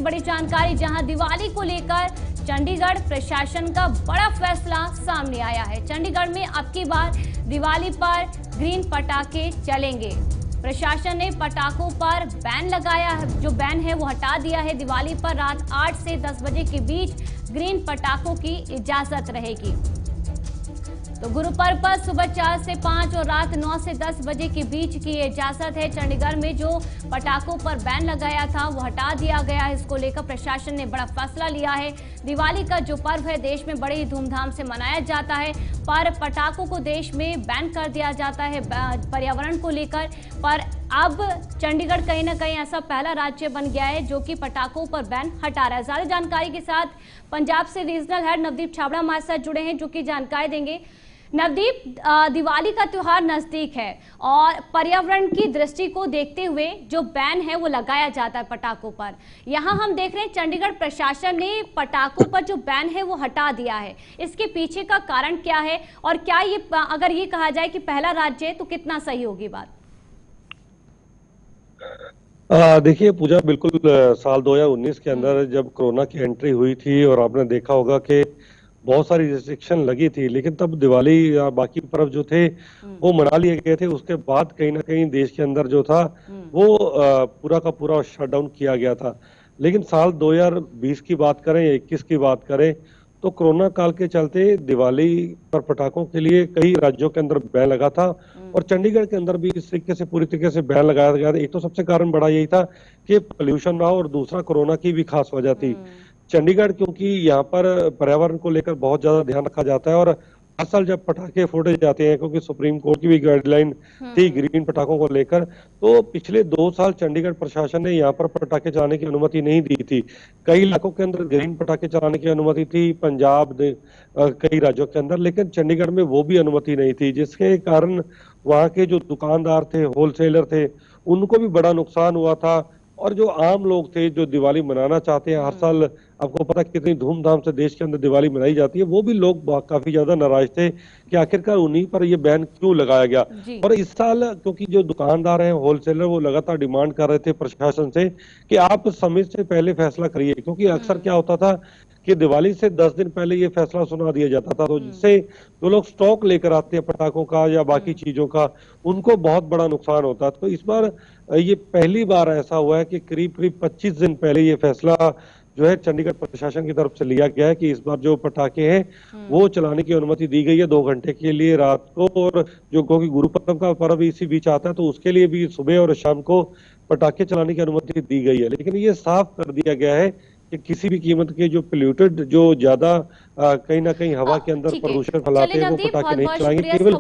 बड़ी जानकारी, जहां दिवाली को लेकर चंडीगढ़ प्रशासन का बड़ा फैसला सामने आया है। चंडीगढ़ में अब की बार दिवाली पर ग्रीन पटाखे चलेंगे। प्रशासन ने पटाखों पर बैन लगाया है, जो बैन है वो हटा दिया है। दिवाली पर रात 8 से 10 बजे के बीच ग्रीन पटाखों की इजाजत रहेगी। तो गुरु पर्व पर सुबह 4 से 5 और रात 9 से 10 बजे के बीच की इजाजत है। चंडीगढ़ में जो पटाखों पर बैन लगाया था वो हटा दिया गया है। इसको लेकर प्रशासन ने बड़ा फैसला लिया है। दिवाली का जो पर्व है देश में बड़े ही धूमधाम से मनाया जाता है, पर पटाखों को देश में बैन कर दिया जाता है पर्यावरण को लेकर। पर अब चंडीगढ़ कहीं ना कहीं ऐसा पहला राज्य बन गया है जो कि पटाखों पर बैन हटा रहा है। ज्यादा जानकारी के साथ पंजाब से रीजनल हेड नवदीप छाबड़ा हमारे साथ जुड़े हैं, जो कि जानकारी देंगे। नवदीप, दिवाली का त्योहार नजदीक है और पर्यावरण की दृष्टि को देखते हुए जो बैन है वो लगाया जाता है पटाखों पर। यहाँ हम देख रहे हैं चंडीगढ़ प्रशासन ने पटाखों पर जो बैन है वो हटा दिया है। इसके पीछे का कारण क्या है और क्या ये, अगर ये कहा जाए कि पहला राज्य है तो कितना सही होगी बात? देखिए पूजा, बिल्कुल साल 2019 के अंदर जब कोरोना की एंट्री हुई थी और आपने देखा होगा कि बहुत सारी रिस्ट्रिक्शन लगी थी, लेकिन तब दिवाली या बाकी पर्व जो थे वो मना लिए गए थे। उसके बाद कहीं ना कहीं देश के अंदर जो था वो पूरा का पूरा शटडाउन किया गया था। लेकिन साल 2020 की बात करें या 21 की बात करें तो कोरोना काल के चलते दिवाली पर पटाखों के लिए कई राज्यों के अंदर बैन लगा था और चंडीगढ़ के अंदर भी इस तरीके से पूरी तरीके से बैन लगाया गया था। एक तो सबसे कारण बड़ा यही था कि पोल्यूशन रहा और दूसरा कोरोना की भी खास वजह थी। चंडीगढ़ क्योंकि यहाँ पर पर्यावरण को लेकर बहुत ज्यादा ध्यान रखा जाता है और हर साल जब पटाखे फोड़े जाते हैं, क्योंकि सुप्रीम कोर्ट की भी गाइडलाइन थी ग्रीन पटाखों को लेकर, तो पिछले 2 साल चंडीगढ़ प्रशासन ने यहाँ पर पटाखे चलाने की अनुमति नहीं दी थी। कई इलाकों के अंदर ग्रीन पटाखे चलाने की अनुमति थी, पंजाब कई राज्यों के अंदर, लेकिन चंडीगढ़ में वो भी अनुमति नहीं थी, जिसके कारण वहाँ के जो दुकानदार थे, होलसेलर थे, उनको भी बड़ा नुकसान हुआ था। और जो आम लोग थे जो दिवाली मनाना चाहते हैं, हर साल आपको पता कितनी धूमधाम से देश के अंदर दिवाली मनाई जाती है, वो भी लोग काफी ज्यादा नाराज थे कि आखिरकार उन्हीं पर ये बैन क्यों लगाया गया। और इस साल क्योंकि जो दुकानदार हैं, होलसेलर, वो लगातार डिमांड कर रहे थे प्रशासन से कि आप समय से पहले फैसला करिए, क्योंकि अक्सर क्या होता था कि दिवाली से 10 दिन पहले ये फैसला सुना दिया जाता था, तो जिससे जो लोग स्टॉक लेकर आते हैं पटाखों का या बाकी चीजों का, उनको बहुत बड़ा नुकसान होता है। तो इस बार ये पहली बार ऐसा हुआ है कि करीब 25 दिन पहले ये फैसला जो है चंडीगढ़ प्रशासन की तरफ से लिया गया है कि इस बार जो पटाखे हैं वो चलाने की अनुमति दी गई है 2 घंटे के लिए रात को, और जो क्योंकि गुरु पर्व का पर्व इसी बीच आता है तो उसके लिए भी सुबह और शाम को पटाखे चलाने की अनुमति दी गई है। लेकिन ये साफ कर दिया गया है कि किसी भी कीमत के जो पोल्यूटेड, जो ज्यादा कहीं ना कहीं हवा के अंदर प्रदूषण फैलाते हैं, वो पटाखे नहीं चलाएंगे। केवल